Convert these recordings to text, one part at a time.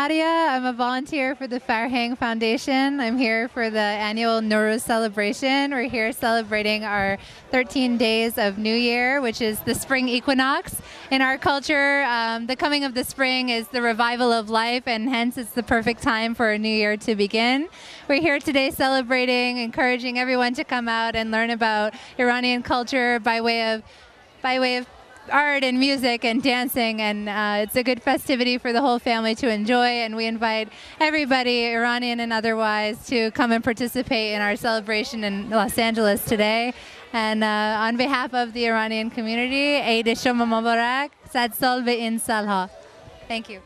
Nadia. I'm a volunteer for the Farhang Foundation. I'm here for the annual Nowruz celebration. We're here celebrating our 13 days of New Year, which is the spring equinox. In our culture, the coming of the spring is the revival of life, and hence it's the perfect time for a new year to begin. We're here today celebrating, encouraging everyone to come out and learn about Iranian culture by way of art and music and dancing, and it's a good festivity for the whole family to enjoy, and we invite everybody, Iranian and otherwise, to come and participate in our celebration in Los Angeles today. And on behalf of the Iranian community, Eid Shoma Mubarak, Sad Sal ve in Salha. Thank you.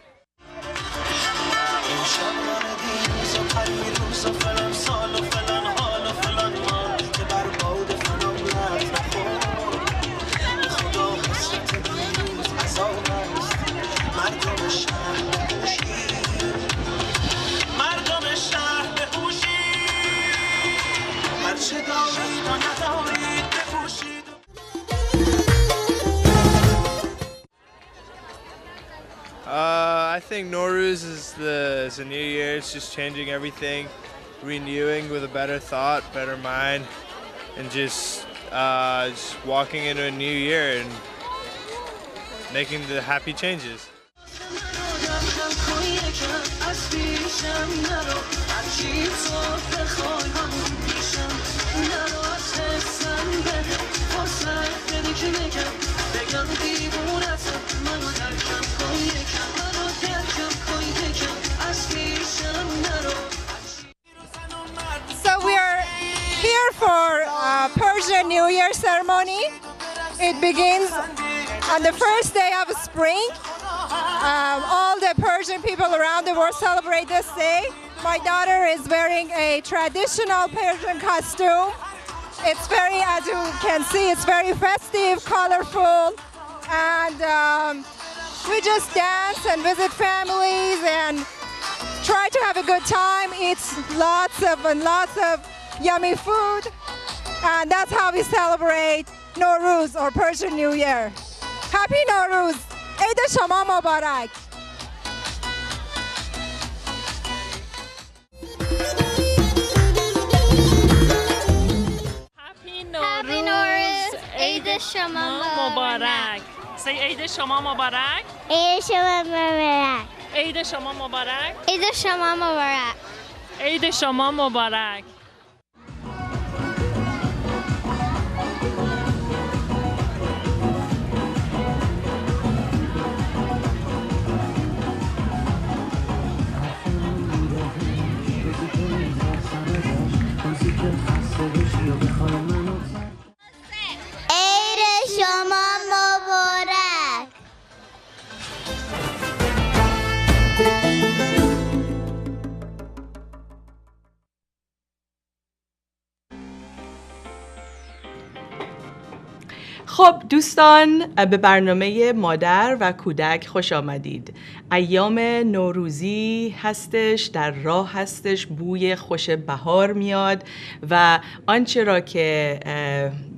I think Nowruz is a new year. It's just changing everything, renewing with a better thought, better mind, and just walking into a new year and making the happy changes. So we are here for Persian New Year ceremony. It begins on the first day of spring. All the Persian people around the world celebrate this day. My daughter is wearing a traditional Persian costume. It's very, as you can see, it's very festive, colorful, and we just dance and visit families and try to have a good time, eat lots of yummy food, and that's how we celebrate Nowruz or Persian New Year. Happy Nowruz! Eid Shoma Mubarak! Happy Nowruz! Eid Shoma Mubarak! Say Eid Shoma Mubarak! Eid Shoma Mubarak! Eid Shoma Mubarak! Eid Shoma Mubarak! Eid Shoma Mubarak! Eid Shoma Mubarak! خب دوستان، به برنامه مادر و کودک خوش آمدید. ایام نوروزی هستش، در راه هستش، بوی خوش بهار میاد و آنچه را که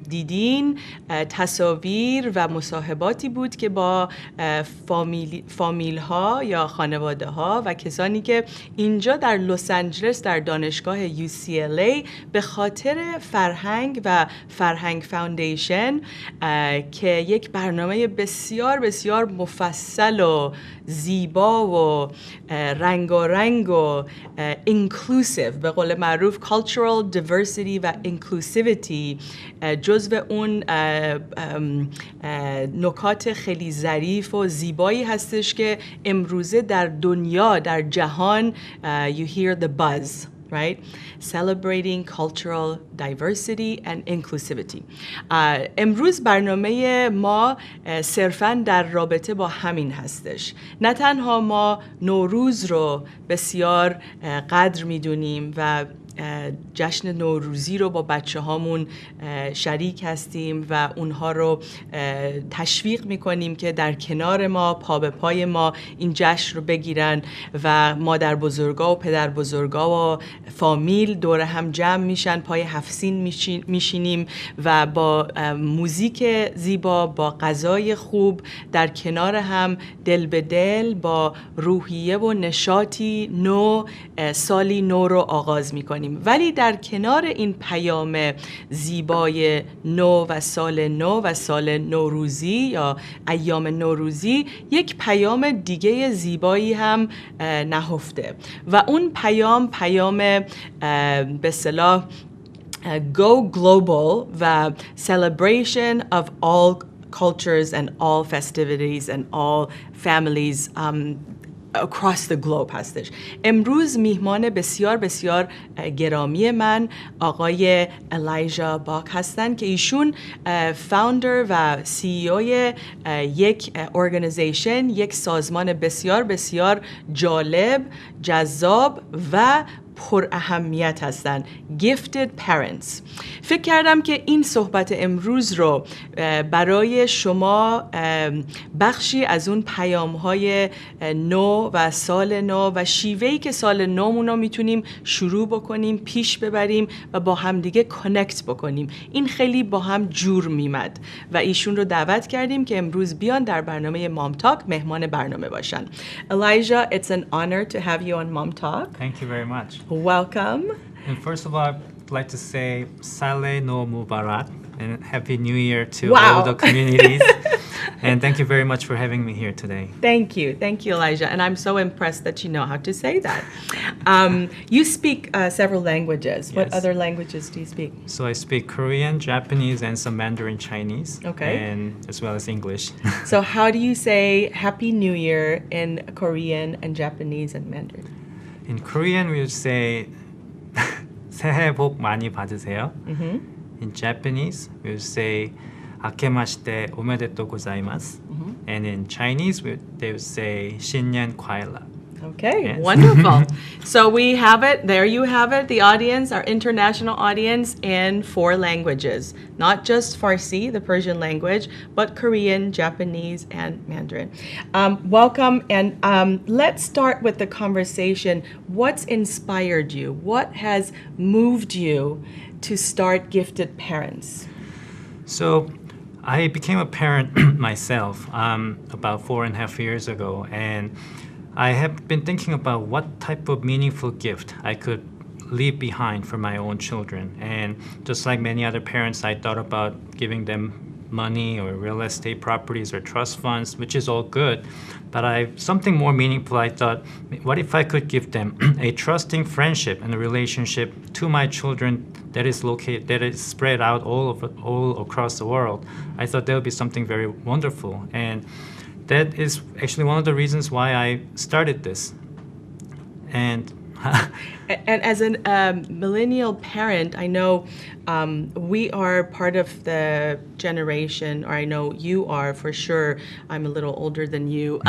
دیدین تصاویر و مصاحباتی بود که با فامیل ها یا خانواده ها و کسانی که اینجا در لس آنجلس در دانشگاه UCLA به خاطر فرهنگ و فرهنگ فاوندیشن که یک برنامه بسیار بسیار مفصل و زیبا و رنگارنگ و inclusive، به قول معروف cultural diversity و inclusivity جزو اون نکات خیلی ظریف و زیبایی هستش که امروزه در دنیا، در جهان you hear the buzz. Right? Celebrating cultural diversity and inclusivity. امروز برنامه ما صرفاً در رابطه با همین هستش. نه تنها ما نوروز رو بسیار قدر میدونیم و جشن نوروزی رو با بچه هامون شریک هستیم و اونها رو تشویق میکنیم که در کنار ما پا به پای ما این جشن رو بگیرن و مادر بزرگا و پدر بزرگا و فامیل دور هم جمع میشن، پای 7 سین میشینیم و با موزیک زیبا، با غذای خوب در کنار هم دل به دل با روحیه و نشاطی نو سالی نو رو آغاز میکنیم. ولی در کنار این پیام زیبای نو و سال نوروزی یا ایام نوروزی یک پیام دیگه زیبایی هم نهفته و اون پیام به اصطلاح Go Global و Celebration of all cultures and all festivities and all families across the globe هستش. امروز میهمان بسیار بسیار گرامی من آقای الایجا باک هستن که ایشون فاوندر و سی ایوی یک ارگانیزیشن، یک سازمان بسیار بسیار جالب، جذاب و پر اهمیت هستن، Gifted Parents. فکر کردم که این صحبت امروز رو برای شما بخشی از اون پیام‌های نو و سال نو و شیوهی که سال نومون رو میتونیم شروع بکنیم، پیش ببریم و با هم دیگه کانکت بکنیم. این خیلی با هم جور میمد و ایشون رو دعوت کردیم که امروز بیان در برنامه MomTalk مهمان برنامه باشن. Elijah, it's an honor to have you on MomTalk. Thank you very much. Welcome. And first of all, I'd like to say Saleh No Mubarak and Happy New Year to Wow. all the communities. And thank you very much for having me here today. Thank you, Elijah. And I'm so impressed that you know how to say that. You speak several languages. What Yes. other languages do you speak? So I speak Korean, Japanese, and some Mandarin Chinese. Okay. And as well as English. So how do you say Happy New Year in Korean and Japanese and Mandarin? In Korean, we would say 새해 복 많이 받으세요. In Japanese, we would say 아케마시테 오메데토 고자이마스. And in Chinese, they would say 신년 과일라. Okay, Yes. wonderful. So we have it, there you have it, the audience, our international audience in 4 languages. Not just Farsi, the Persian language, but Korean, Japanese, and Mandarin. Welcome, and let's start with the conversation. What's inspired you? What has moved you to start Gifted Parents? So I became a parent myself about 4.5 years ago, and I have been thinking about what type of meaningful gift I could leave behind for my own children. And just like many other parents, I thought about giving them money or real estate properties or trust funds, which is all good. But something more meaningful, I thought, what if I could give them a trusting friendship and a relationship to my children that is spread out all across the world. I thought that would be something very wonderful. And that is actually one of the reasons why I started this. And as a millennial parent, I know we are part of the generation, or I know you are for sure. I'm a little older than you.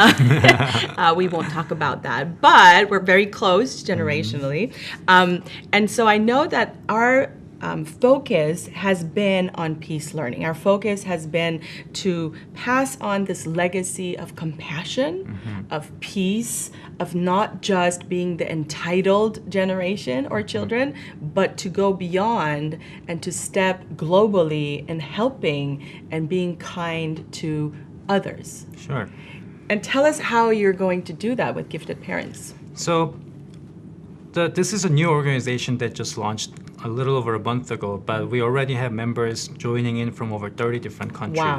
We won't talk about that, but we're very close generationally. And so I know that our focus has been on peace learning. Our focus has been to pass on this legacy of compassion, of peace, of not just being the entitled generation or children, but to go beyond and to step globally in helping and being kind to others. Sure. And tell us how you're going to do that with Gifted Parents. So this is a new organization that just launched a little over a month ago, but we already have members joining in from over 30 different countries. Wow.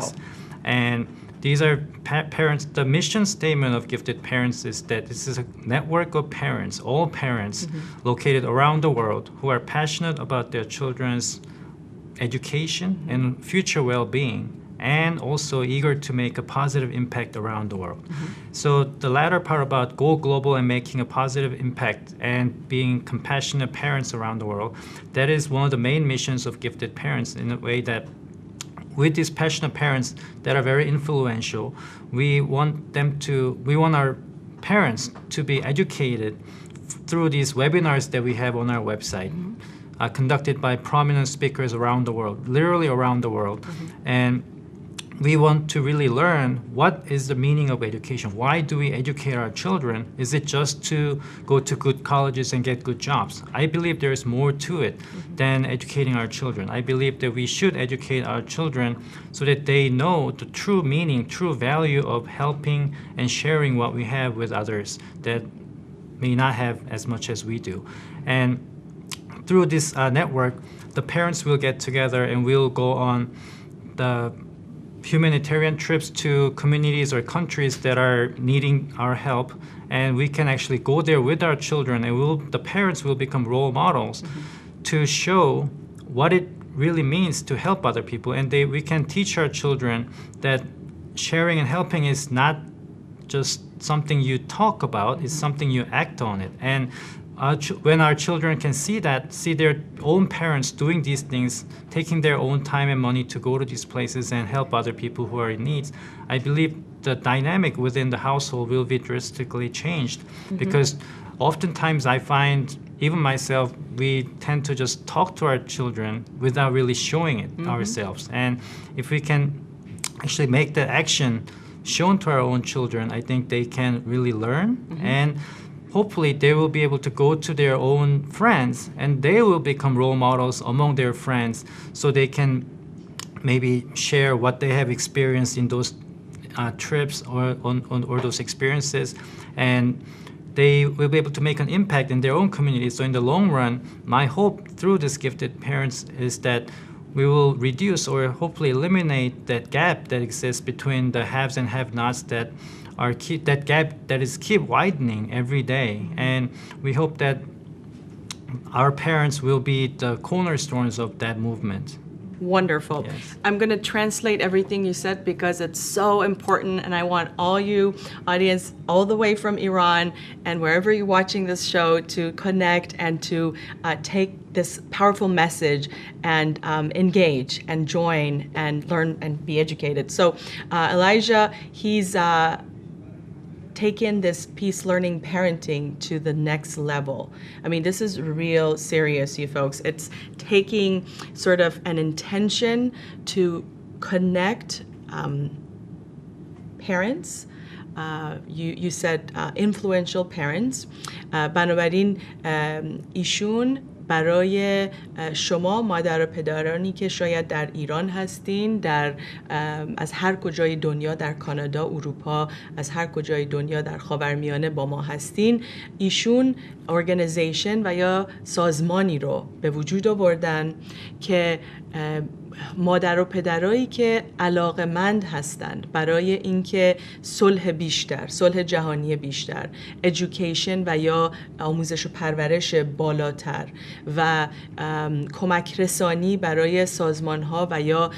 And these are parents. The mission statement of Gifted Parents is that this is a network of parents, all parents located around the world who are passionate about their children's education and future well-being, and also eager to make a positive impact around the world. So the latter part about go global and making a positive impact and being compassionate parents around the world, that is one of the main missions of Gifted Parents, in a way that with these passionate parents that are very influential, we want our parents to be educated through these webinars that we have on our website, conducted by prominent speakers around the world, literally around the world. And we want to really learn what is the meaning of education. Why do we educate our children? Is it just to go to good colleges and get good jobs? I believe there is more to it than educating our children. I believe that we should educate our children so that they know the true meaning, true value of helping and sharing what we have with others that may not have as much as we do. And through this network, the parents will get together and we'll go on the humanitarian trips to communities or countries that are needing our help, and we can actually go there with our children, and the parents will become role models to show what it really means to help other people. And we can teach our children that sharing and helping is not just something you talk about, it's something you act on it. And when our children can see their own parents doing these things, taking their own time and money to go to these places and help other people who are in need, I believe the dynamic within the household will be drastically changed. Because oftentimes I find, even myself, we tend to just talk to our children without really showing it ourselves. And if we can actually make that action shown to our own children, I think they can really learn, and hopefully they will be able to go to their own friends and they will become role models among their friends, so they can maybe share what they have experienced in those trips or those experiences, and they will be able to make an impact in their own community. So in the long run, my hope through this Gifted Parents is that we will reduce or hopefully eliminate that gap that exists between the haves and have-nots, that gap that is keep widening every day. And we hope that our parents will be the cornerstones of that movement. Wonderful. Yes. I'm going to translate everything you said because it's so important, and I want all you audience all the way from Iran and wherever you're watching this show to connect and to take this powerful message and engage and join and learn and be educated. So Elijah, he's taken this peace learning parenting to the next level. I mean, this is real serious, you folks. It's taking sort of an intention to connect parents. You said influential parents. بنابراین ایشون برای شما مادر و پدرانی که شاید در ایران هستین، از هر کجای دنیا، در کانادا، اروپا، از هر کجای دنیا در خاورمیانه با ما هستین، ایشون ارگانیزیشن و یا سازمانی رو به وجود آوردن که مادر و پدرایی که علاقه‌مند هستند برای اینکه صلح بیشتر، صلح جهانی بیشتر، education و یا آموزش و پرورش بالاتر و کمک رسانی برای سازمان‌ها و یا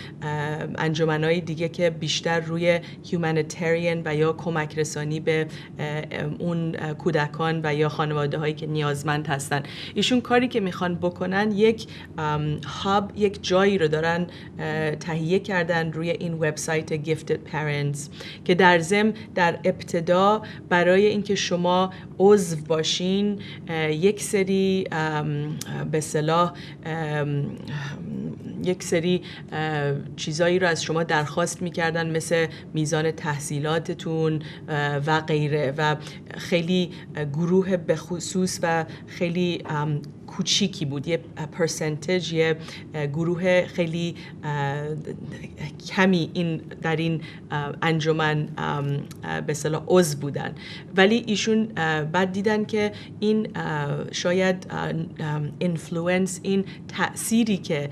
انجمن‌های دیگه که بیشتر روی humanitarian و یا کمک رسانی به اون کودکان و یا خانواده‌هایی که نیازمند هستن. ایشون کاری که میخوان بکنن، یک هاب، یک جایی رو دارن تهیه کردن روی این وبسایت Gifted Parents که در ضمن در ابتدا برای اینکه شما عضو باشین یک سری به اصطلاح یک سری چیزایی رو از شما درخواست میکردن، مثل میزان تحصیلاتتون و غیره، و خیلی گروه به خصوص و خیلی کوچیکی بود، یه پرسنتج، یه گروه خیلی کمی در این انجمن به اصطلاح عضو بودن. ولی ایشون بعد دیدن که این شاید اینفلوئنس، این تأثیری که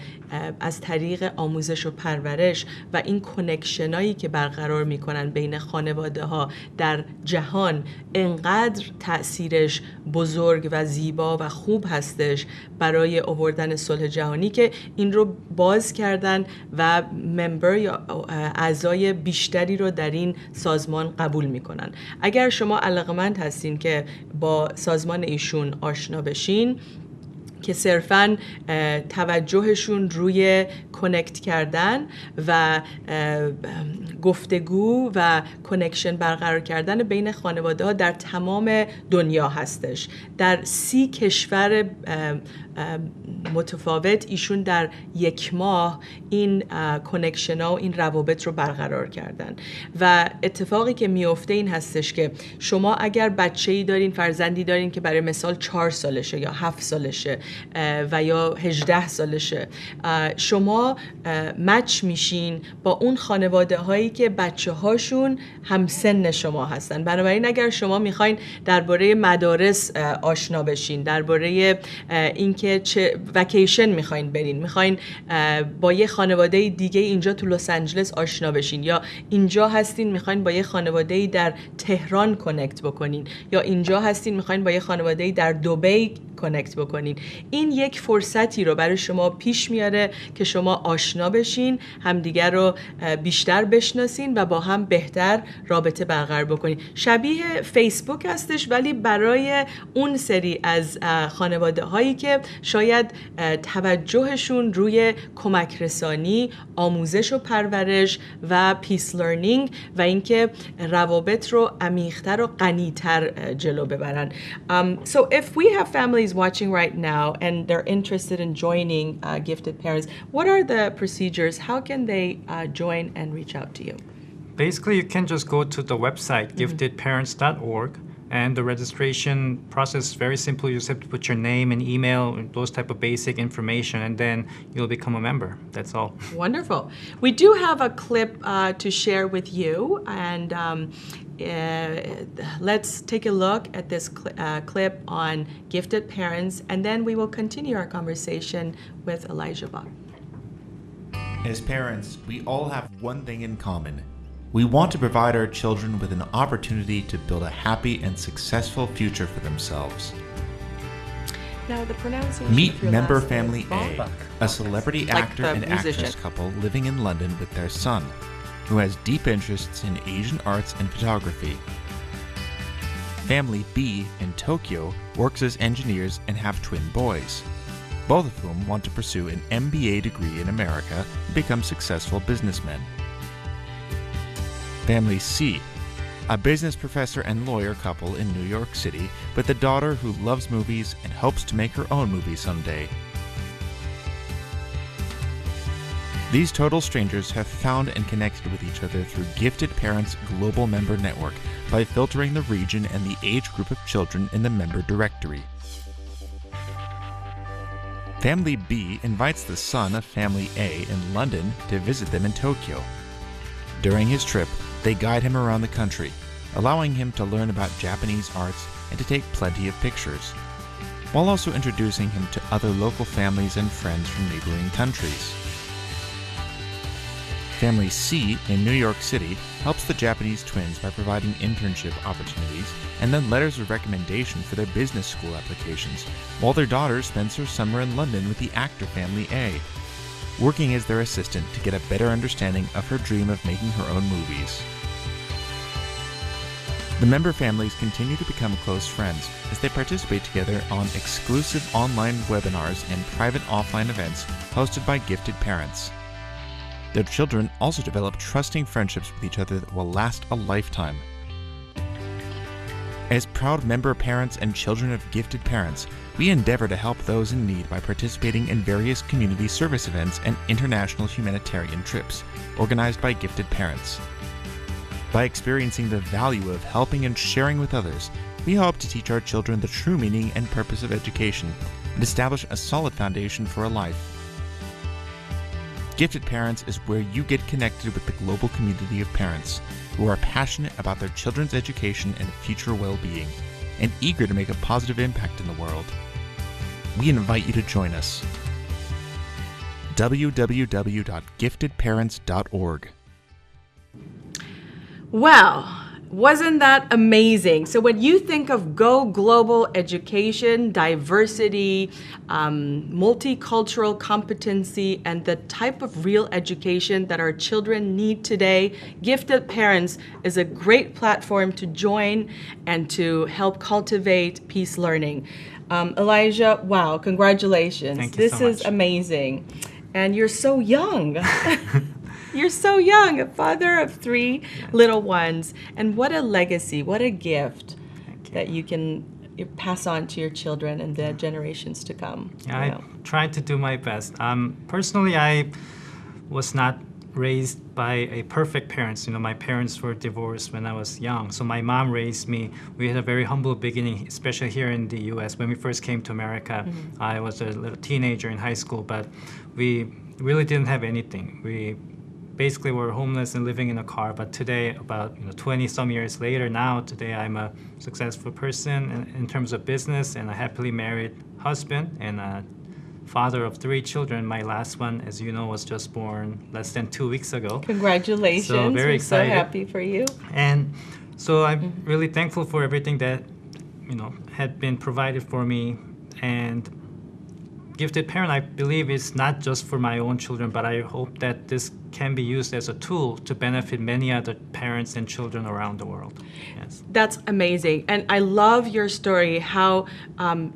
از طریق آموزش و پرورش و این کنکشنایی که برقرار میکنن بین خانواده ها در جهان انقدر تأثیرش بزرگ و زیبا و خوب هستش برای آوردن صلح جهانی، که این رو باز کردن و ممبر یا اعضای بیشتری رو در این سازمان قبول میکنن. اگر شما علاقمند هستین که با سازمان ایشون آشنا بشین، که صرفاً توجهشون روی کانکت کردن و گفتگو و کانکشن برقرار کردن بین خانواده ها در تمام دنیا هستش. در 30 کشور متفاوت ایشون در 1 ماه این کانکشن ها و این روابط رو برقرار کردن و اتفاقی که میفته این هستش که شما اگر بچه‌ای دارین، فرزندی دارین که برای مثال 4 سالشه یا 7 سالشه و یا 18 سالشه، شما مچ میشین با اون خانواده هایی که بچه هاشون همسن شما هستن. بنابراین اگر شما میخواین درباره مدارس آشنا بشین، درباره اینکه چه وکیشن میخواین برین، میخواین با یه خانواده دیگه اینجا تو لس آنجلس آشنا بشین، یا اینجا هستین میخواین با یه خانواده در تهران کانکت بکنین، یا اینجا هستین میخواین با یه خانواده در دبی کانکت بکنین، این یک فرصتی رو برای شما پیش میاره که شما آشنا بشین، همدیگر رو بیشتر بشناسین و با هم بهتر رابطه برقرار بکنین. شبیه فیسبوک هستش ولی برای اون سری از خانواده هایی که شاید توجهشون روی کمک رسانی، آموزش و پرورش و پیس لرنینگ و اینکه روابط رو عمیق‌تر و غنی‌تر جلو ببرن. So if we have families watching right now and they're interested in joining gifted parents, what are the procedures? How can they join and reach out to you? Basically, you can just go to the website, giftedparents.org, and the registration process is very simple. You just have to put your name and email, those type of basic information, and then you'll become a member. That's all. Wonderful. We do have a clip to share with you, and let's take a look at this clip on gifted parents, and then we will continue our conversation with Elijah Bach. As parents, we all have one thing in common. We want to provide our children with an opportunity to build a happy and successful future for themselves. Now, the pronunciation Meet of your member last name, family A, a celebrity Like actor the and musician. actress couple living in London with their son, who has deep interests in Asian arts and photography. Family B in Tokyo works as engineers and have twin boys, both of whom want to pursue an MBA degree in America and become successful businessmen. Family C, a business professor and lawyer couple in New York City with a daughter who loves movies and hopes to make her own movie someday. These total strangers have found and connected with each other through Gifted Parents Global Member Network by filtering the region and the age group of children in the member directory. Family B invites the son of Family A in London to visit them in Tokyo. During his trip, they guide him around the country, allowing him to learn about Japanese arts and to take plenty of pictures, while also introducing him to other local families and friends from neighboring countries. Family C in New York City helps the Japanese twins by providing internship opportunities and then letters of recommendation for their business school applications, while their daughter spends her summer in London with the actor Family A, working as their assistant to get a better understanding of her dream of making her own movies. The member families continue to become close friends as they participate together on exclusive online webinars and private offline events hosted by gifted parents. Their children also develop trusting friendships with each other that will last a lifetime. As proud member parents and children of gifted parents, we endeavor to help those in need by participating in various community service events and international humanitarian trips organized by gifted parents. By experiencing the value of helping and sharing with others, we hope to teach our children the true meaning and purpose of education and establish a solid foundation for a life. Gifted Parents is where you get connected with the global community of parents who are passionate about their children's education and future well-being and eager to make a positive impact in the world. We invite you to join us. www.giftedparents.org. Wow, wasn't that amazing? So when you think of Go Global Education, diversity, multicultural competency, and the type of real education that our children need today, Gifted Parents is a great platform to join and to help cultivate peace learning. Elijah, wow, congratulations. Thank you This so is much. amazing. And you're so young. You're so young, a father of 3 little ones. And what a legacy, what a gift that you can pass on to your children and the generations to come. Yeah, you I know. tried to do my best. Personally, I was not raised by a perfect parents. You know, my parents were divorced when I was young. So my mom raised me. We had a very humble beginning, especially here in the U.S. When we first came to America, I was a little teenager in high school, but we really didn't have anything. We basically were homeless and living in a car. But today, about 20 some years later, today I'm a successful person in terms of business and a happily married husband and a father of 3 children. My last one, as you know, was just born less than 2 weeks ago. Congratulations. So very excited. We're so happy for you. And so I'm really thankful for everything that had been provided for me. And Gifted Parent, I believe, is not just for my own children, but I hope that this can be used as a tool to benefit many other parents and children around the world. Yes. That's amazing. And I love your story, how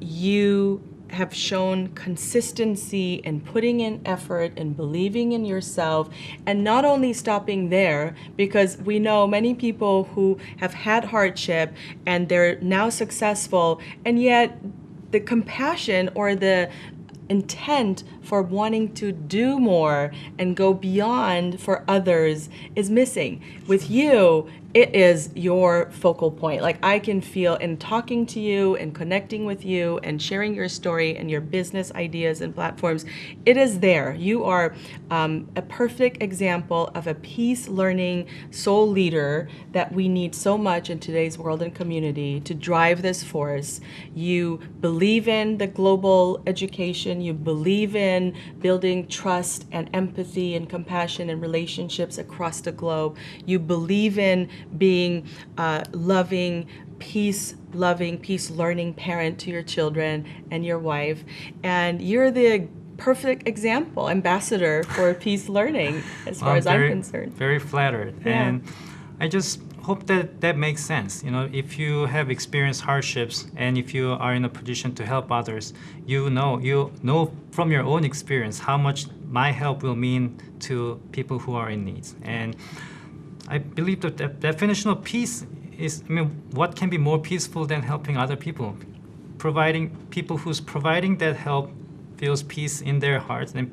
you have shown consistency in putting in effort and believing in yourself, and not only stopping there, because we know many people who have had hardship and they're now successful, and yet the compassion or the intent for wanting to do more and go beyond for others is missing. With you, it is your focal point. Like, I can feel in talking to you and connecting with you and sharing your story and your business ideas and platforms, it is there. You are a perfect example of a peace learning soul leader that we need so much in today's world and community to drive this force. You believe in the global education. You believe in building trust and empathy and compassion and relationships across the globe. You believe in being loving, peace-learning parent to your children and your wife. And you're the perfect example, ambassador for peace learning, as far as I'm concerned. Very flattered. Yeah. And I just hope that makes sense. If you have experienced hardships and if you are in a position to help others, you know from your own experience how much my help will mean to people who are in need. And I believe that the definition of peace is, what can be more peaceful than helping other people? People who's providing that help feels peace in their hearts, and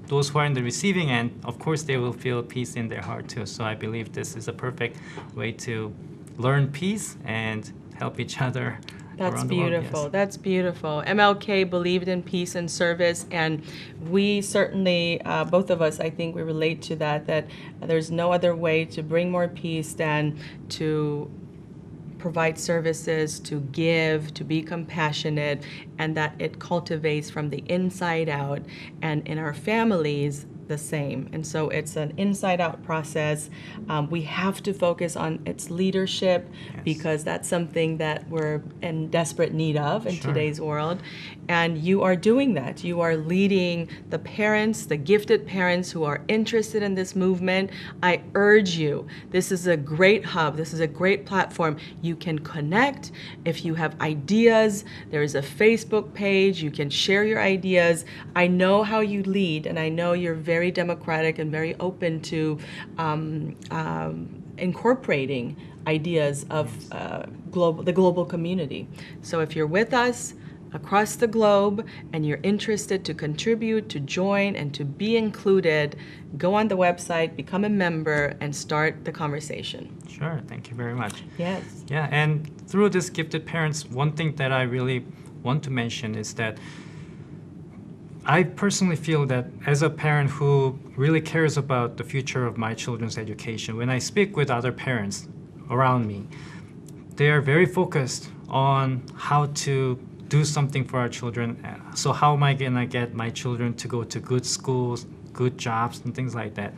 those who are in the receiving end, of course, they will feel peace in their heart too. So I believe this is a perfect way to learn peace and help each other. That's around the world. beautiful. Yes. That's beautiful. MLK believed in peace and service, and we certainly, both of us, I think we relate to that there's no other way to bring more peace than to provide services, to give, to be compassionate, and that it cultivates from the inside out. And in our families, the same. And so it's an inside out process. We have to focus on its leadership, Yes. because that's something that we're in desperate need of in Sure. today's world. And you are doing that. You are leading the parents, the gifted parents who are interested in this movement. I urge you, this is a great hub. This is a great platform. You can connect. If you have ideas, there is a Facebook page. You can share your ideas. I know how you lead, and I know you're very democratic and very open to incorporating ideas of the global community. So if you're with us across the globe and you're interested to contribute, to join, and to be included, go on the website, become a member, and start the conversation. Sure, thank you very much. Yes. Yeah, and through this Gifted Parents, one thing that I really want to mention is that I personally feel that as a parent who really cares about the future of my children's education, when I speak with other parents around me, they are very focused on how to do something for our children. So how am I gonna get my children to go to good schools, good jobs, and things like that?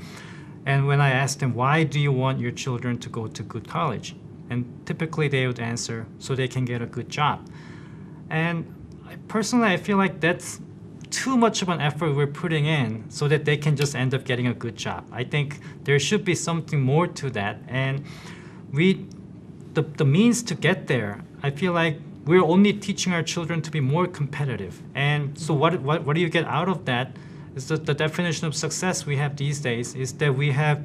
And when I ask them, why do you want your children to go to good college? And typically they would answer, so they can get a good job. And personally, I feel like that's too much of an effort we're putting in so that they can just end up getting a good job. I think there should be something more to that. And the means to get there, I feel like we're only teaching our children to be more competitive. And so what do you get out of that? Is that the definition of success we have these days is that we have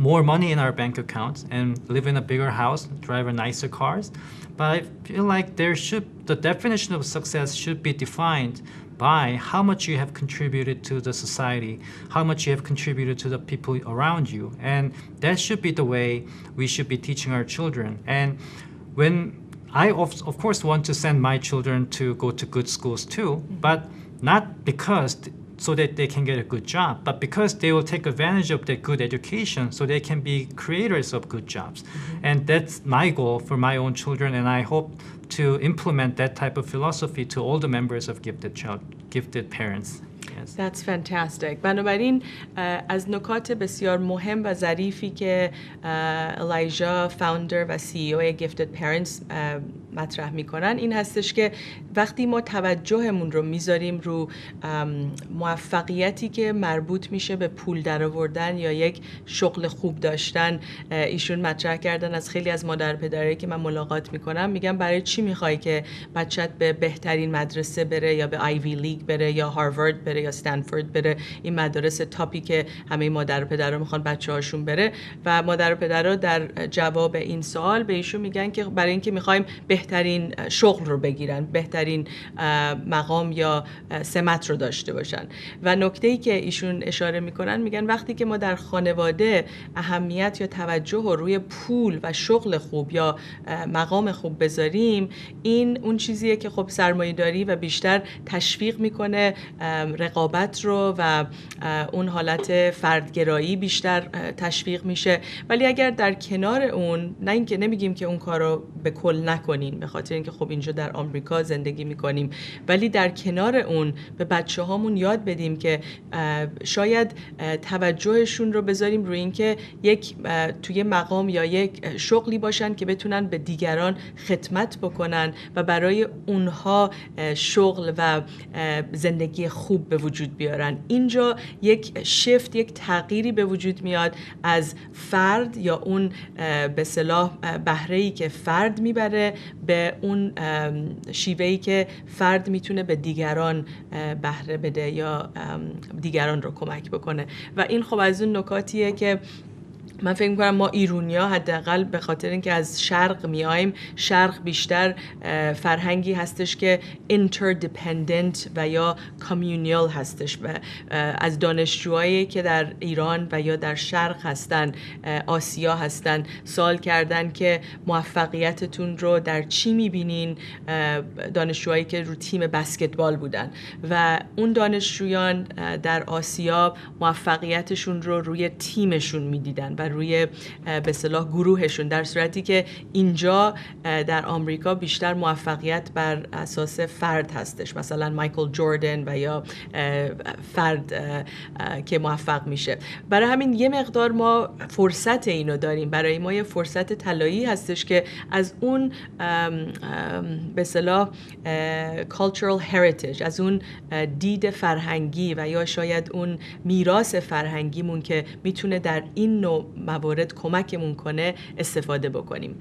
more money in our bank accounts and live in a bigger house, drive a nicer cars. But I feel like the definition of success should be defined by how much you have contributed to the society, how much you have contributed to the people around you. And that should be the way we should be teaching our children. And when I, of course, want to send my children to go to good schools too, but not because so that they can get a good job, but because they will take advantage of that good education so they can be creators of good jobs. And that's my goal for my own children, and I hope to implement that type of philosophy to all the members of gifted parents. Yes. That's fantastic. بنابراین از نکات بسیار مهم و ظریفی که الایجا فاوندر و سی او گیفتد پرنتس مطرح میکنن این هستش که وقتی ما توجهمون رو میذاریم رو موفقیتی که مربوط میشه به پول درآوردن یا یک شغل خوب داشتن، ایشون مطرح کردن از خیلی از مادر پدرایی که من ملاقات میکنم، میگم برای چی میخوای که بچت به بهترین مدرسه بره یا به آیوی لیگ بره یا هاروارد بره یا استنفورد بره، این مدارس تاپی که همه مادر و پدرها میخوان بچه‌هاشون بره. و مادر و پدرها در جواب این سوال به ایشون میگن که برای اینکه میخوایم بهترین شغل رو بگیرن، بهترین مقام یا سمت رو داشته باشن. و نکته‌ای که ایشون اشاره میکنن، میگن وقتی که ما در خانواده اهمیت یا توجه رو روی پول و شغل خوب یا مقام خوب بذاریم، این اون چیزیه که خب سرمایه‌داری و بیشتر تشویق میکنه رقابت رو و اون حالت فردگرایی بیشتر تشویق میشه. ولی اگر در کنار اون، نه اینکه نمیگیم که اون کارو به کل نکنین، به خاطر اینکه خب اینجا در آمریکا زندگی میکنیم، ولی در کنار اون به بچه‌هامون یاد بدیم که شاید توجهشون رو بذاریم روی اینکه توی مقام یا یک شغلی باشن که بتونن به دیگران خدمت بکنن و برای اونها شغل و زندگی خوب به وجود بیارن. اینجا یک شیفت، یک تغییری به وجود میاد از فرد یا اون به اصطلاح بهره‌ای که فرد میبره به اون شیوهی که فرد میتونه به دیگران بهره بده یا دیگران رو کمک بکنه. و این خب از اون نکاتیه که من فکر می‌کنم ما ایرونیا حداقل به خاطر اینکه از شرق میایم، شرق بیشتر فرهنگی هستش که interdependent و یا communal هستش. و از دانشجوهایی که در ایران و یا در شرق هستن، آسیا هستن، سوال کردن که موفقیتتون رو در چی می‌بینین. دانشجوهایی که رو تیم بسکتبال بودن و اون دانشجویان در آسیا موفقیتشون رو روی تیمشون می‌دیدن و روی به اصطلاح گروهشون، در صورتی که اینجا در آمریکا بیشتر موفقیت بر اساس فرد هستش، مثلا مایکل جوردن و یا فرد که موفق میشه. برای همین یه مقدار ما فرصت اینو داریم، برای ما یه فرصت طلایی هستش که از اون به اصطلاح cultural heritage، از اون دید فرهنگی و یا شاید اون میراث فرهنگیمون که میتونه در این نوع موارد کمکمون کنه استفاده بکنیم.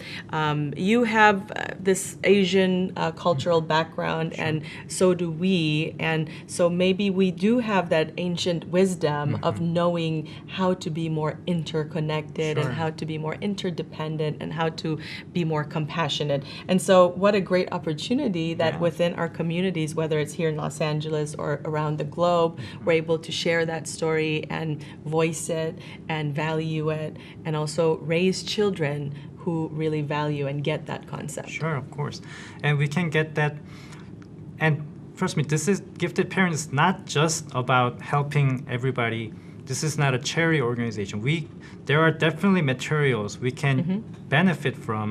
You have this Asian cultural background and so do we, and so maybe we do have that ancient wisdom of knowing how to be more interconnected and how to be more interdependent and how to be more compassionate. And so what a great opportunity that within our communities, whether it's here in Los Angeles or around the globe, we're able to share that story and voice it and value it and also raise children who really value and get that concept. Sure, of course. And we can get that. And trust me, this is Gifted Parents is not just about helping everybody. This is not a charity organization. There are definitely materials we can benefit from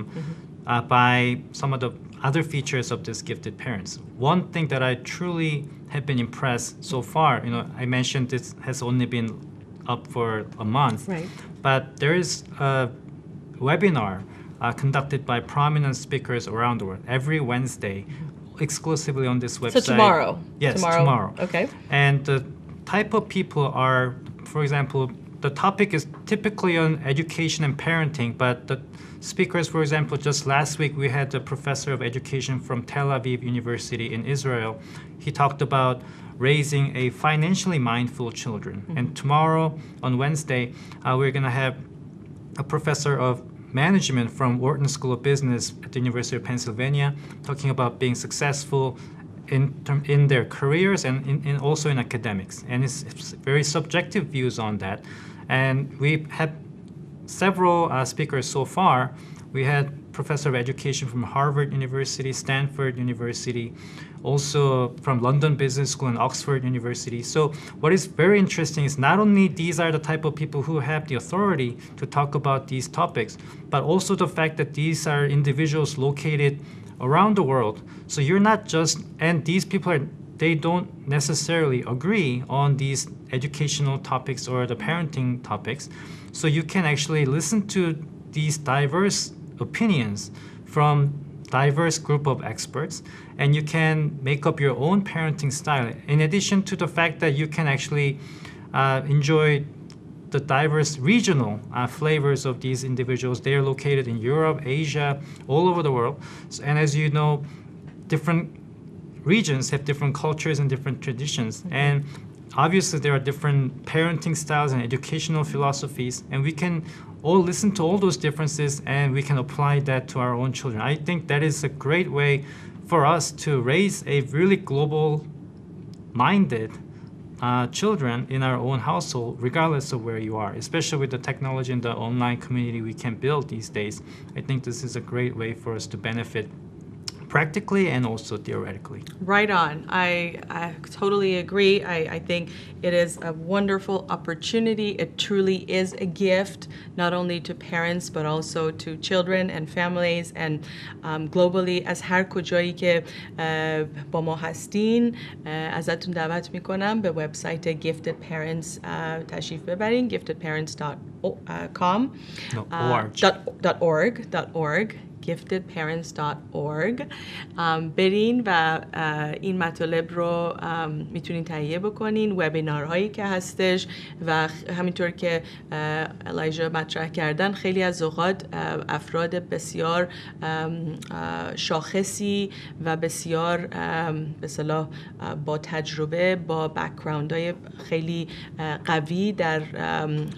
by some of the other features of this Gifted Parents. One thing that I truly have been impressed so far, I mentioned this has only been up for a month, right? But there is a webinar conducted by prominent speakers around the world every Wednesday, exclusively on this website. So tomorrow? Yes, tomorrow. Okay. And the type of people are, for example, the topic is typically on education and parenting, but the speakers, for example, just last week we had the professor of education from Tel Aviv University in Israel. He talked about raising a financially mindful children. And tomorrow, on Wednesday, we're going to have a professor of management from Wharton School of Business at the University of Pennsylvania talking about being successful in their careers and also in academics. And it's very subjective views on that. And we had several speakers so far. We had professor of education from Harvard University, Stanford University, also from London Business School and Oxford University. So what is very interesting is not only these are the type of people who have the authority to talk about these topics, but also the fact that these are individuals located around the world. So you're not just, and these people they don't necessarily agree on these educational topics or the parenting topics. So you can actually listen to these diverse opinions from diverse group of experts, and you can make up your own parenting style. In addition to the fact that you can actually enjoy the diverse regional flavors of these individuals. They are located in Europe, Asia, all over the world. And as you know, different regions have different cultures and different traditions. And obviously there are different parenting styles and educational philosophies, and we can all listen to all those differences and we can apply that to our own children. I think that is a great way for us to raise a really global-minded children in our own household, regardless of where you are, especially with the technology and the online community we can build these days. I think this is a great way for us to benefit practically and also theoretically. Right on. I totally agree. I think it is a wonderful opportunity. It truly is a gift, not only to parents, but also to children and families and globally. از هر کجایی که با ما هستین ازتون دعوت میکنم به وبسایت Gifted Parents تشریف ببرین. giftedparents.com .org giftedparents.org برین و این مطالب رو میتونین تهیه بکنین. وبینارهایی که هستش و همینطور که الایجا مطرح کردن، خیلی از اوقات افراد بسیار شاخصی و بسیار به اصطلاح با تجربه، با بک‌گراندهای خیلی قوی در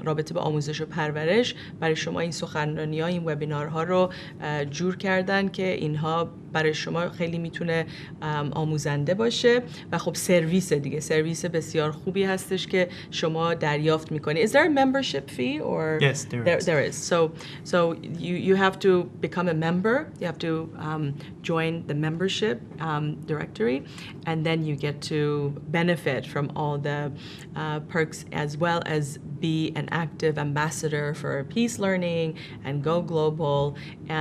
رابطه با آموزش و پرورش برای شما این سخنرانی‌ها، این وبینارها رو جور کردن که اینها برای شما خیلی میتونه آموزنده باشه و خب سرویس دیگه، سرویس بسیار خوبی هستش که شما دریافت میکنید. Is there a membership fee or? Yes, there is. So you have to become a member. You have to join the membership directory, and then you get to benefit from all the perks, as well as be an active ambassador for PeaceLearning and Go Global,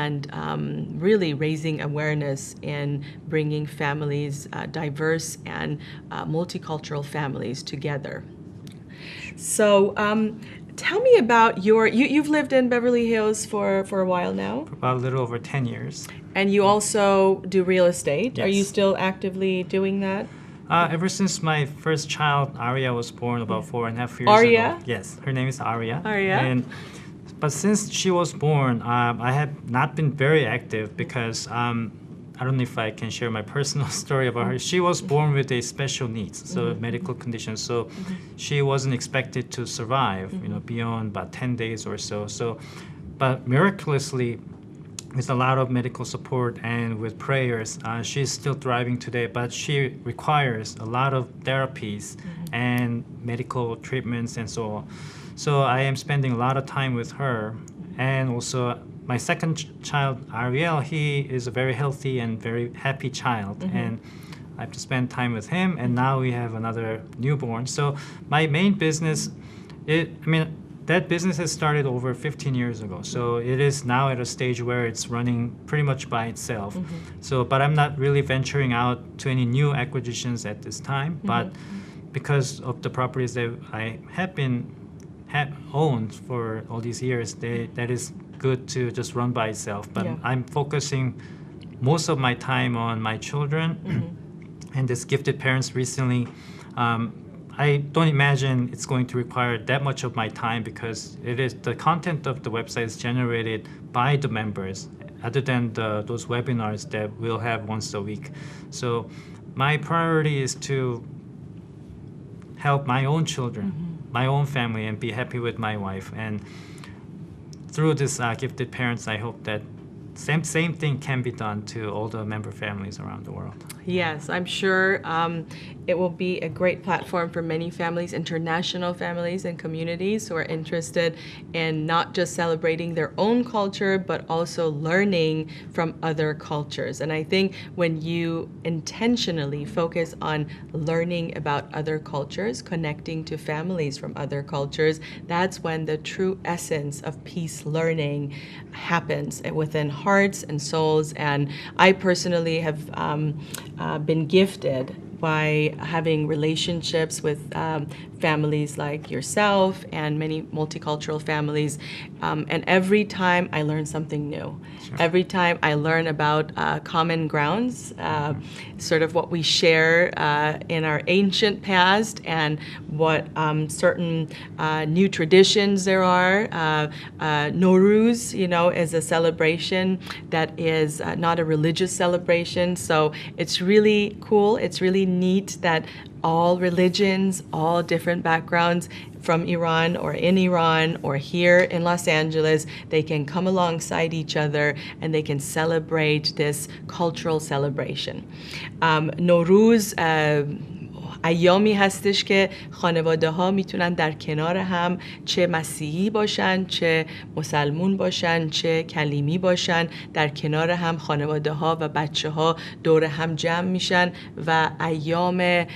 and really raising awareness in bringing families, diverse and multicultural families together. So tell me about you've lived in Beverly Hills for a while now? For about a little over 10 years. And you also do real estate. Yes. Are you still actively doing that? Ever since my first child, Aria, was born about 4.5 years Aria? ago. Yes, her name is Aria. Aria. But since she was born, I have not been very active because I don't know if I can share my personal story about her. She was born with a special needs, so medical condition. So she wasn't expected to survive, beyond about 10 days or so. But miraculously, with a lot of medical support and with prayers, she's still thriving today. But she requires a lot of therapies and medical treatments and so on. So I am spending a lot of time with her. And also my second child, Ariel, he is a very healthy and very happy child. And I have to spend time with him. And now we have another newborn. So my main business, that business has started over 15 years ago. So it is now at a stage where it's running pretty much by itself. But I'm not really venturing out to any new acquisitions at this time. But because of the properties that I have owned for all these years, that is good to just run by itself. But I'm focusing most of my time on my children. And this Gifted Parents recently, I don't imagine it's going to require that much of my time because the content of the website is generated by the members, other than those webinars that we'll have once a week. So my priority is to help my own children, my own family, and be happy with my wife. And through this Gifted Parents, I hope that same thing can be done to all the member families around the world. Yes, I'm sure it will be a great platform for many families, international families and communities who are interested in not just celebrating their own culture, but also learning from other cultures. And I think when you intentionally focus on learning about other cultures, connecting to families from other cultures, that's when the true essence of peace learning happens within hearts and souls. And I personally have been gifted by having relationships with families like yourself and many multicultural families. And every time I learn something new. Sure. Every time I learn about common grounds, sort of what we share in our ancient past and what certain new traditions there are. Nowruz, is a celebration that is not a religious celebration. So it's really cool. It's really neat that all religions, all different backgrounds from Iran or in Iran or here in Los Angeles, they can come alongside each other and they can celebrate this cultural celebration. Nowruz ایامی هستش که خانواده ها میتونن در کنار هم چه مسیحی باشن، چه مسلمون باشن، چه کلیمی باشن، در کنار هم خانواده ها و بچه ها دور هم جمع میشن و ایام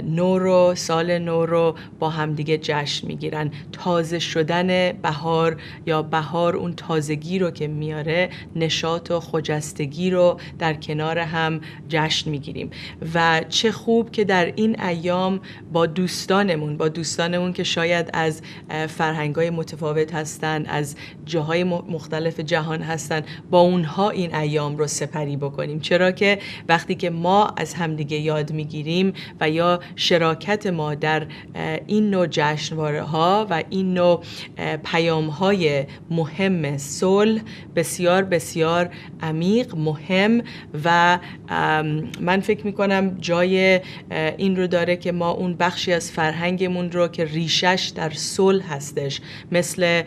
نو رو، سال نو رو با هم دیگه جشن میگیرن. تازه شدن بهار یا بهار اون تازگی رو که میاره، نشاط و خجستگی رو در کنار هم جشن میگیریم. و چه خوب که در این ایام با دوستانمون که شاید از فرهنگ‌های متفاوت هستن، از جاهای مختلف جهان هستن، با اونها این ایام رو سپری بکنیم. چرا که وقتی که ما از همدیگه یاد میگیریم و یا شراکت ما در این نوع جشنواره‌ها و این نوع پیام‌های مهم صلح بسیار بسیار عمیق، مهم و من فکر می‌کنم جای این رو داره که ما اون بخشی از فرهنگمون رو که ریشش در صلح هستش، مثل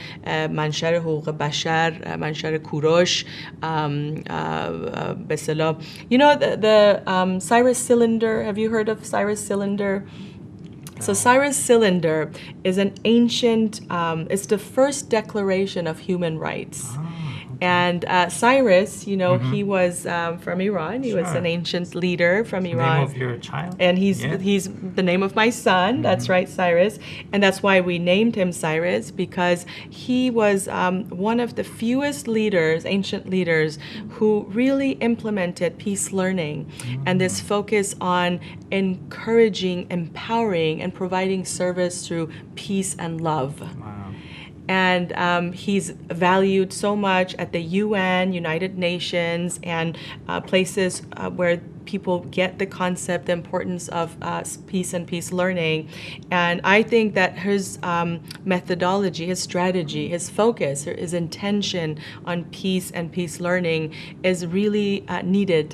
منشر حقوق بشر، منشر کوروش، به اصطلاح the Cyrus Cylinder. Have you heard of Cyrus Cylinder? So Cyrus Cylinder is an ancient, it's the first declaration of human rights. And Cyrus, he was from Iran. He was an ancient leader from Iran. The name of your child? And he's the name of my son. That's right, Cyrus. And that's why we named him Cyrus, because he was one of the fewest leaders, ancient leaders, who really implemented peace learning and this focus on encouraging, empowering, and providing service through peace and love. Wow. And he's valued so much at the UN, United Nations, and places where people get the concept, the importance of peace and peace learning. And I think that his methodology, his strategy, his focus, his intention on peace and peace learning is really needed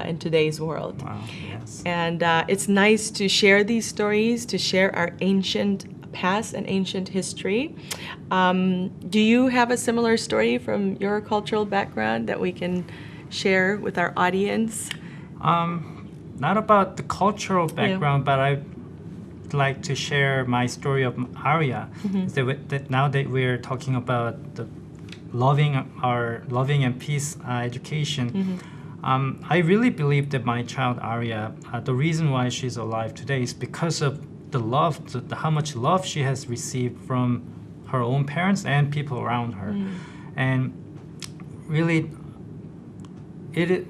in today's world. Wow, yes. And it's nice to share these stories, to share our ancient past and ancient history. Do you have a similar story from your cultural background that we can share with our audience? Not about the cultural background, but I'd like to share my story of Arya. That now that we're talking about the loving and peace education, I really believe that my child Arya, the reason why she's alive today is because of the love, how much love she has received from her own parents and people around her. And really,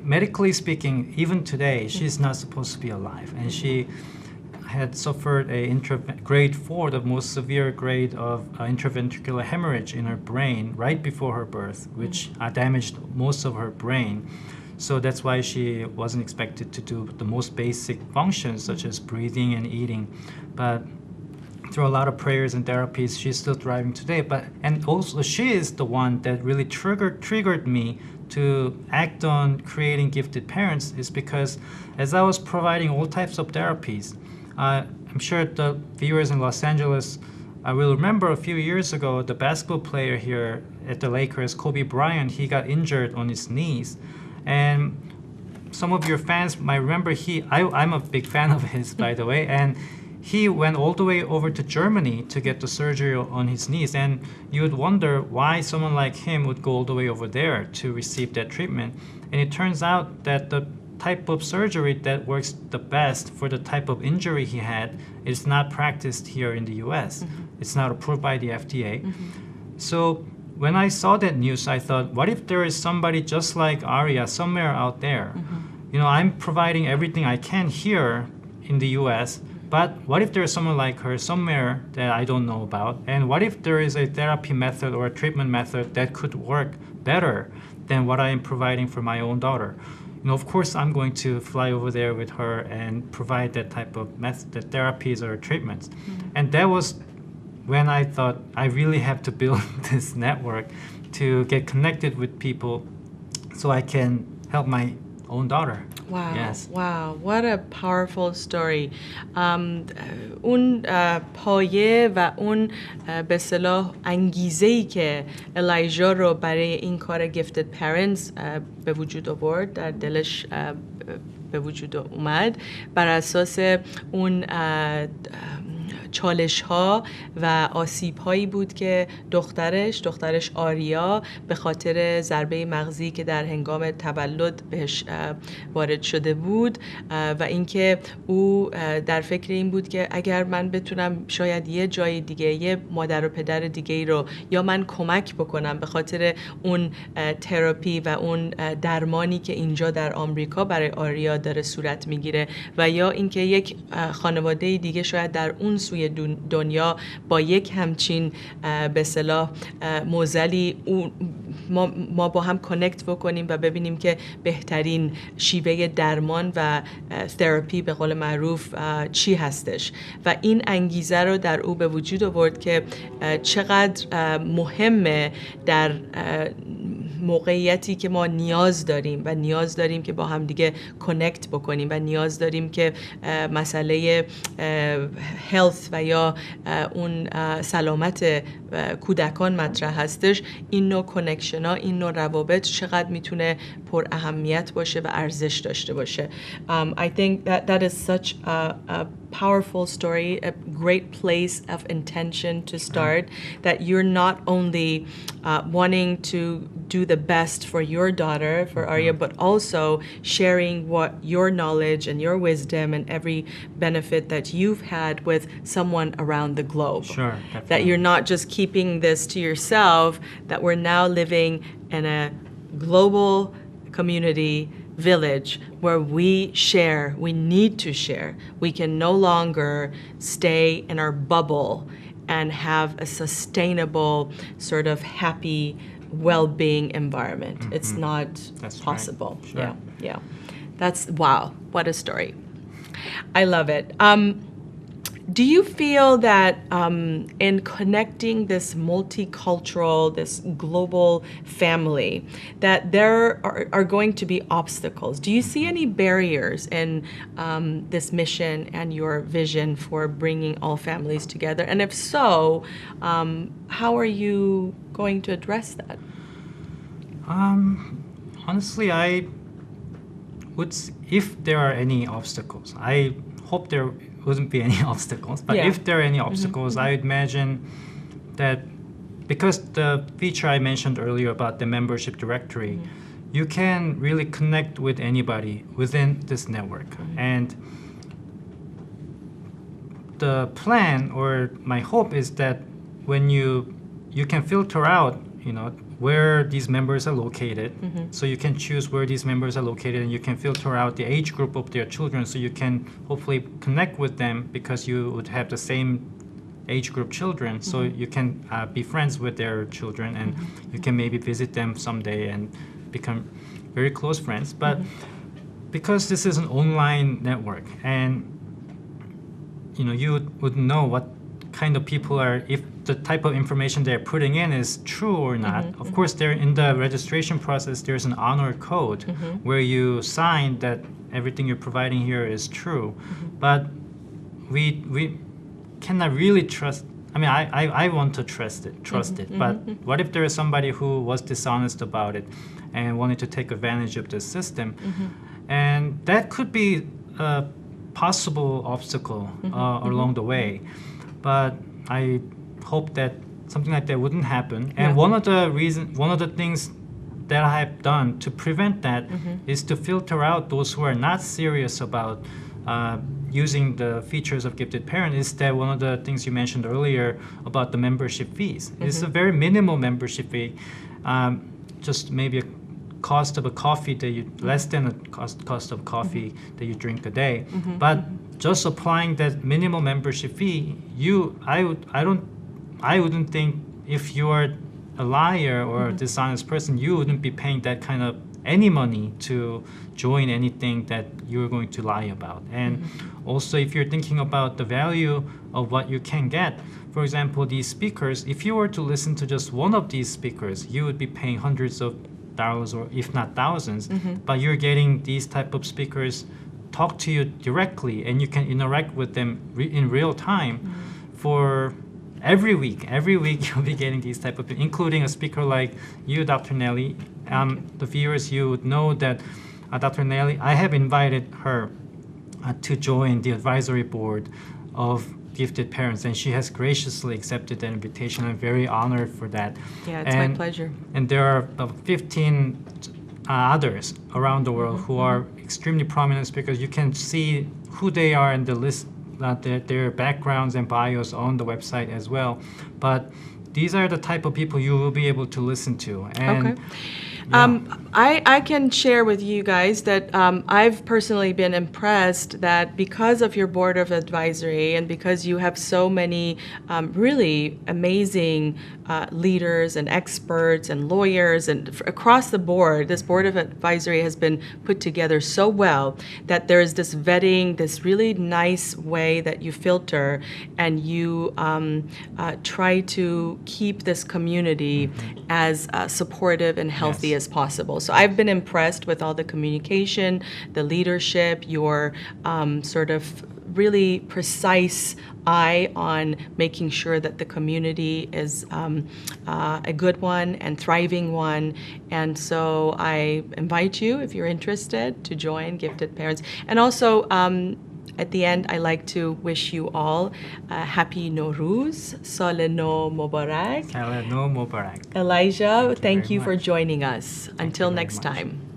medically speaking, even today, she's not supposed to be alive. And she had suffered a grade 4, the most severe grade of intraventricular hemorrhage in her brain right before her birth, which damaged most of her brain. So that's why she wasn't expected to do the most basic functions such as breathing and eating. But through a lot of prayers and therapies, she's still thriving today. And also she is the one that really triggered me to act on creating Gifted Parents, is because as I was providing all types of therapies, I'm sure the viewers in Los Angeles will remember a few years ago, the basketball player here at the Lakers, Kobe Bryant, he got injured on his knees. And some of your fans might remember I'm a big fan of his, by the way, and he went all the way over to Germany to get the surgery on his knees. And you would wonder why someone like him would go all the way over there to receive that treatment. And it turns out that the type of surgery that works the best for the type of injury he had is not practiced here in the US. It's not approved by the FDA. So when I saw that news, I thought, what if there is somebody just like Aria somewhere out there? You know, I'm providing everything I can here in the US, but what if there's someone like her somewhere that I don't know about? And what if there is a therapy method or a treatment method that could work better than what I am providing for my own daughter? You know, of course, I'm going to fly over there with her and provide that type of method, the therapies or treatments. And that was when I thought I really have to build this network to get connected with people so I can help my own daughter. Wow. Yes. Wow. What a powerful story. اون پایه و اون به اصطلاح انگیزه‌ای که الایجا رو برای این کار گیفتد پرنتس به وجود آورد، در دلش به وجود اومد، بر اساس اون چالش ها و آسیب هایی بود که دخترش آریا به خاطر ضربه مغزی که در هنگام تولد بهش وارد شده بود و اینکه او در فکر این بود که اگر من بتونم شاید یه جای دیگه، یه مادر و پدر دیگه رو یا من کمک بکنم به خاطر اون تراپی و اون درمانی که اینجا در آمریکا برای آریا داره صورت میگیره و یا اینکه یک خانواده دیگه شاید در اون سوی دنیا با یک همچین به اصطلاح معضلی ما با هم کانکت بکنیم و ببینیم که بهترین شیوه درمان و تراپی به قول معروف چی هستش و این انگیزه رو در او به وجود آورد که چقدر مهمه در موقعیتی که ما نیاز داریم که با هم دیگه کانکت بکنیم و نیاز داریم که مسئله هلث و یا اون سلامت کودکان مطرح هستش. این نوع کانکشن ها، این نوع روابط چقدر میتونه پر اهمیت باشه و ارزش داشته باشه. I think that is such a powerful story, a great place of intention to start, that you're not only wanting to do the best for your daughter, for Arya, but also sharing what your knowledge and your wisdom and every benefit that you've had with someone around the globe. Sure, definitely. That you're not just keeping this to yourself, that we're now living in a global community village where we share, we need to share. We can no longer stay in our bubble and have a sustainable sort of happy well-being environment. It's not possible. Right. Sure. Yeah. That's, wow, what a story. I love it. Do you feel that in connecting this multicultural, this global family, that there are going to be obstacles? Do you see any barriers in this mission and your vision for bringing all families together? And if so, how are you going to address that? Honestly, I would, if there are any obstacles, I hope there wouldn't be any obstacles, but if there are any obstacles, I would imagine that because the feature I mentioned earlier about the membership directory, you can really connect with anybody within this network. And the plan or my hope is that when you can filter out, where these members are located. So you can choose where these members are located and you can filter out the age group of their children so you can hopefully connect with them because you would have the same age group children. So you can be friends with their children and you can maybe visit them someday and become very close friends. But because this is an online network and you would know what kind of people are, if the type of information they're putting in is true or not. Of course, there in the registration process, there's an honor code where you sign that everything you're providing here is true. But we cannot really trust. I mean, I want to trust it. But what if there is somebody who was dishonest about it and wanted to take advantage of the system? And that could be a possible obstacle along the way. But I hope that something like that wouldn't happen. And one of the things that I have done to prevent that is to filter out those who are not serious about using the features of Gifted Parent. Is that one of the things you mentioned earlier about the membership fees? It's a very minimal membership fee, just maybe a cost of a coffee that you less than a cost of coffee that you drink a day. But just applying that minimal membership fee, I wouldn't think if you are a liar or a dishonest person, you wouldn't be paying that kind of any money to join anything that you're going to lie about. And also, if you're thinking about the value of what you can get, for example, these speakers, if you were to listen to just one of these speakers, you would be paying hundreds of dollars or if not thousands, but you're getting these type of speakers talk to you directly and you can interact with them in real time for every week you'll be getting these type of, including a speaker like you, Dr. Nelly. The viewers, you would know that Dr. Nelly, I have invited her to join the advisory board of Gifted Parents, and she has graciously accepted that invitation. I'm very honored for that. Yeah, it's my pleasure. And there are about 15 others around the world who are extremely prominent speakers. You can see who they are in the list, their backgrounds and bios on the website as well. But these are the type of people you will be able to listen to. And I can share with you guys that I've personally been impressed that because of your board of advisory and because you have so many really amazing leaders and experts and lawyers and across the board, this board of advisory has been put together so well that there is this vetting, this really nice way that you filter and you try to keep this community as supportive and healthy as possible. So I've been impressed with all the communication, the leadership, your sort of really precise eye on making sure that the community is a good one and thriving one. And so I invite you, if you're interested, to join Gifted Parents. And also, at the end, I like to wish you all a happy Nowruz, Sal No Mubarak. Sal No Mubarak. Elijah, thank you for joining us. Until next time.